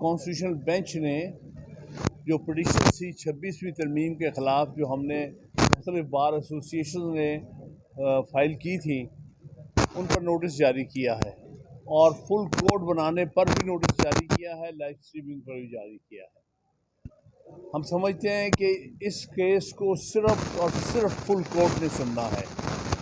Constitutional bench ने जो petition थी 26वीं तरमीम के ख़िलाफ़ जो हमने मुख्तलिफ बार एसोसिएशन ने फ़ाइल की थी, उन पर नोटिस जारी किया है और फुल कोड बनाने पर भी नोटिस जारी किया है, लाइव स्ट्रीमिंग पर भी जारी किया है। हम समझते हैं कि इस केस को सिर्फ और सिर्फ फुल कोर्ट ने सुनना है।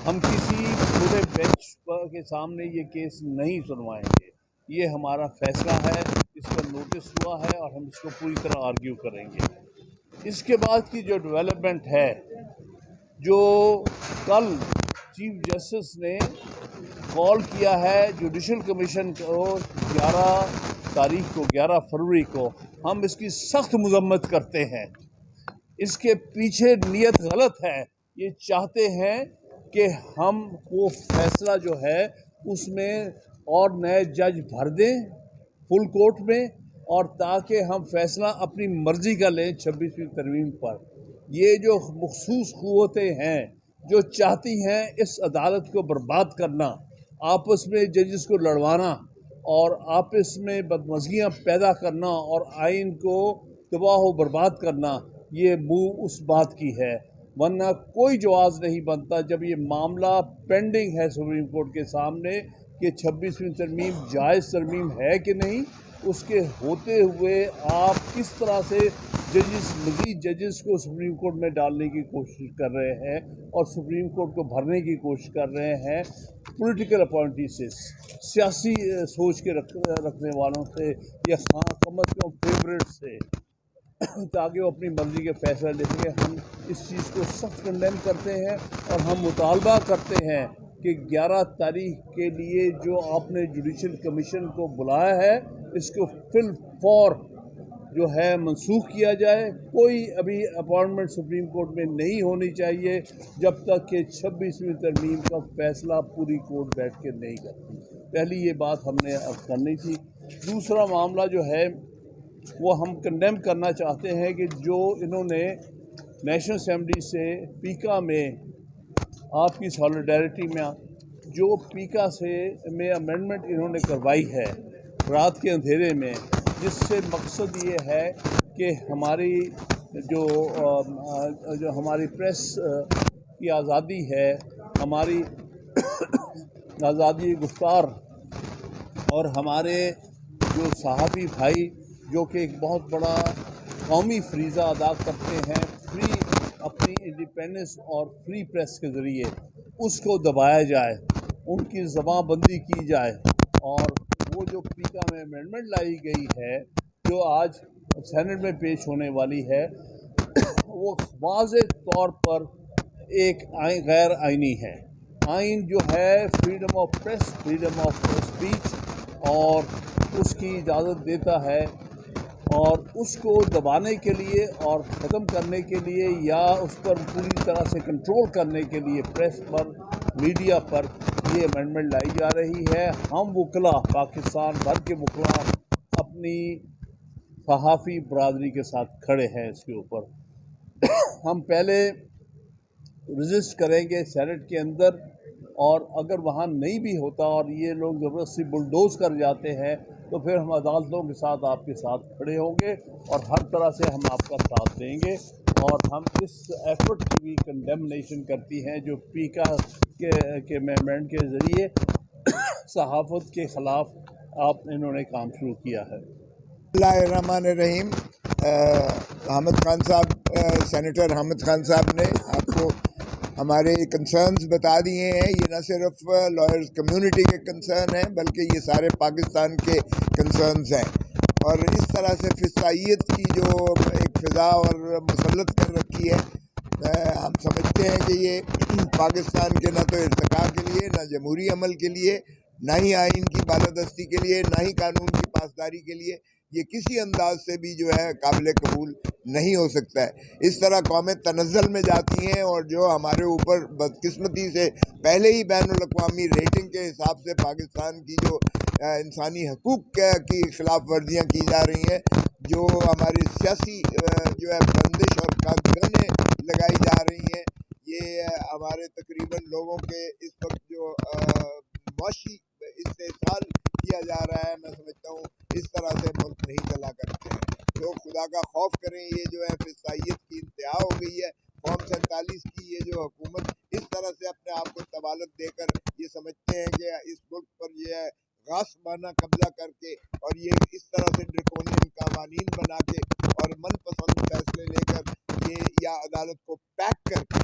हम किसी पूरे बेंच के सामने ये केस नहीं सुनवाएंगे। ये हमारा फैसला है, इस पर नोटिस हुआ है और हम इसको पूरी तरह आर्ग्यू करेंगे। इसके बाद की जो डेवलपमेंट है, जो कल चीफ जस्टिस ने कॉल किया है जुडिशल कमीशन को 11 फरवरी को, हम इसकी सख्त मजम्मत करते हैं। इसके पीछे नीयत गलत है। ये चाहते हैं कि हम वो फैसला जो है उसमें और नए जज भर दें फुल कोर्ट में, और ताकि हम फैसला अपनी मर्जी का लें 26वीं तरमीम पर। ये जो मखसूस क़ुव्वतें हैं जो चाहती हैं इस अदालत को बर्बाद करना, आपस में जजेस को लड़वाना और आपस में बदमज़गियाँ पैदा करना और आइन को तबाह व बर्बाद करना, ये मुँह उस बात की है। वरना कोई जवाज़ नहीं बनता जब ये मामला पेंडिंग है सुप्रीम कोर्ट के सामने कि 26वीं तरमीम जायज़ तरमीम है कि नहीं। उसके होते हुए आप किस तरह से मज़ीद जजेस को सुप्रीम कोर्ट में डालने की कोशिश कर रहे हैं और सुप्रीम कोर्ट को भरने की कोशिश कर रहे हैं पॉलिटिकल अपॉइंटी से, सियासी सोच के रखने वालों से या कम अज़ कम फेवरेट से, ताकि वो अपनी मर्ज़ी के फैसला ले सकें। हम इस चीज़ को सख्त कंडेम करते हैं और हम मुतालबा करते हैं कि 11 तारीख के लिए जो आपने जुडिशल कमीशन को बुलाया है, इसको फिल फॉर जो है मनसूख किया जाए। कोई अभी अपॉइंटमेंट सुप्रीम कोर्ट में नहीं होनी चाहिए जब तक कि 26वीं तरमीम का फैसला पूरी कोर्ट बैठ के नहीं करती। पहली ये बात हमने अब करनी थी। दूसरा मामला जो है वो हम कंडेम करना चाहते हैं कि जो इन्होंने नेशनल असेंबली से पीका में आपकी सॉलिडारिटी में जो पीका से में अमेंडमेंट इन्होंने करवाई है रात के अंधेरे में, जिससे मकसद ये है कि हमारी जो हमारी प्रेस की आज़ादी है, हमारी आज़ादी गुफ्तार और हमारे जो सहाफ़ी भाई जो कि एक बहुत बड़ा कौमी फरीज़ा अदा करते हैं फ्री अपनी इंडिपेंडेंस और फ्री प्रेस के ज़रिए, उसको दबाया जाए, उनकी ज़बानबंदी की जाए। और वो जो पीका में अमेंडमेंट लाई गई है जो आज सेनेट में पेश होने वाली है, वो वाज़ेह तौर पर एक गैर आइनी है। आइन जो है freedom of press, freedom of speech और उसकी इजाज़त देता है, और उसको दबाने के लिए और ख़त्म करने के लिए या उस पर पूरी तरह से कंट्रोल करने के लिए प्रेस पर, मीडिया पर ये अमेंडमेंट लाई जा रही है। हम वकला, पाकिस्तान भर के वकला अपनी सहाफ़ी बरादरी के साथ खड़े हैं इसके ऊपर। हम पहले रजिस्ट करेंगे सेनेट के अंदर, और अगर वहाँ नहीं भी होता और ये लोग ज़बरदस्ती बुलडोज़ कर जाते हैं तो फिर हम अदालतों के साथ आपके साथ खड़े होंगे और हर तरह से हम आपका साथ देंगे। और हम इस एफर्ट की भी कंडेमनेशन करती हैं जो पीका के अमेंडमेंट के ज़रिए सहाफ़त के ख़िलाफ़ आप इन्होंने काम शुरू किया है। बिस्मिल्लाहिर्रहमानिर्रहीम। हामिद खान साहब, सेनेटर हामिद खान साहब ने आपको हमारे कंसर्न्स बता दिए हैं। ये न सिर्फ लॉयर्स कम्युनिटी के कंसर्न हैं बल्कि ये सारे पाकिस्तान के कंसर्न्स हैं। और इस तरह से फिसाइयत की जो एक फ़िज़ा और मुसल्लत कर रखी है, हम समझते हैं कि ये पाकिस्तान के न तो इर्तिका के लिए, न जमहूरी अमल के लिए, ना ही आइन की बालादस्ती के लिए, ना ही कानून की पासदारी के लिए ये किसी अंदाज से भी जो है काबिल कबूल नहीं हो सकता है। इस तरह कौमें तनज़्ज़ुल में जाती हैं और जो हमारे ऊपर बदकिस्मती से पहले ही बैनुल-अक़वामी रेटिंग के हिसाब से पाकिस्तान की जो इंसानी हकूक़ की खिलाफ वर्जियाँ की जा रही हैं, जो हमारी सियासी जो है बंदिश और कागज़ाने लगाई जा रही हैं, ये हमारे तकरीबन लोगों के इस वक्त जो मौशी इस्तेहसाल किया जा रहा है, मैं समझता हूँ इस तरह से मुल्क नहीं चला करते हैं। तो खुदा का खौफ करें, ये जो है फिसाइयत की इंतहा हो गई है। कौम 47 की ये जो हुकूमत इस तरह से अपने आप को तवालत देकर ये समझते हैं कि इस मुल्क पर ये है गासबाना कब्जा करके और ये इस तरह से ड्रैकोनियन कानून बना के और मनपसंद फैसले लेकर ये या अदालत को पैक करके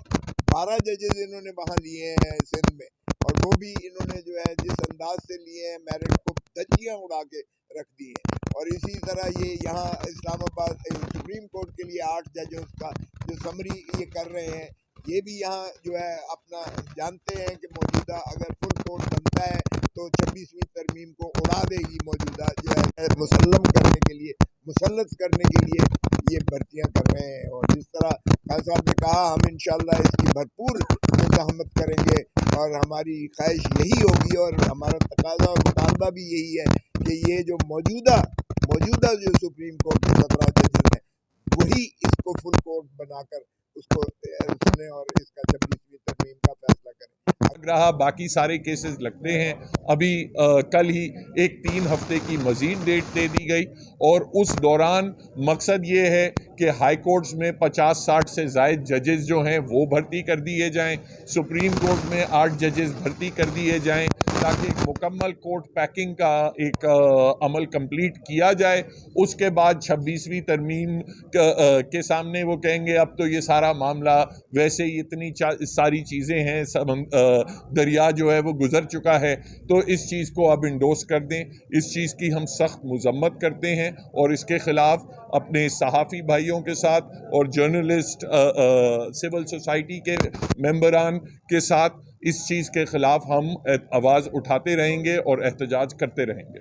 12 जजेज इन्होंने वहाँ लिए हैं सिंध में, और वो भी इन्होंने जो है जिस अंदाज से लिए हैं मेरिट को धज्जियाँ उड़ा के रख दी है। और इसी तरह ये यहाँ इस्लामाबाद सुप्रीम कोर्ट के लिए 8 जजों का जो समरी ये कर रहे हैं, ये भी यहाँ जो है अपना जानते हैं कि मौजूदा अगर फुल कोर्ट बनता है तो 26वीं तरमीम को उड़ा देगी। मौजूदा जो है मुसल्लम करने के लिए, मुसल्लत करने के लिए ये भर्तियाँ कर रहे हैं। और जिस तरह खान साहब ने कहा, हम इंशाल्लाह इसकी भरपूर मुज़ाहमत करेंगे और हमारी ख्वाहिश यही होगी और हमारा तकाजा और मुतालबा भी यही है कि ये जो मौजूदा जो सुप्रीम कोर्ट के 17 जजेस हैं वही इसको फुल कोर्ट बनाकर उसको सुने और इसका 26वीं तरमीम का फैसला करें। रहा बाकी सारे केसेस लगते हैं। अभी कल ही एक 3 हफ्ते की मज़ीद डेट दे दी गई और उस दौरान मकसद ये है कि हाई कोर्ट्स में 50-60 से ज़ायद जजेस जो हैं वो भर्ती कर दिए जाएं, सुप्रीम कोर्ट में 8 जजेस भर्ती कर दिए जाएं ताकि एक मुकम्मल कोर्ट पैकिंग का एक अमल कंप्लीट किया जाए। उसके बाद 26वीं तरमीम के सामने वो कहेंगे अब तो ये सारा मामला वैसे ही इतनी सारी चीज़ें हैं, दरिया जो है वो गुज़र चुका है, तो इस चीज़ को अब इंडोर्स कर दें। इस चीज़ की हम सख्त मज़म्मत करते हैं और इसके ख़िलाफ़ अपने सहाफ़ी भाइयों के साथ और जर्नलिस्ट सिविल सोसाइटी के मेंबरान के साथ इस चीज़ के ख़िलाफ़ हम आवाज़ उठाते रहेंगे और एहतजाज करते रहेंगे।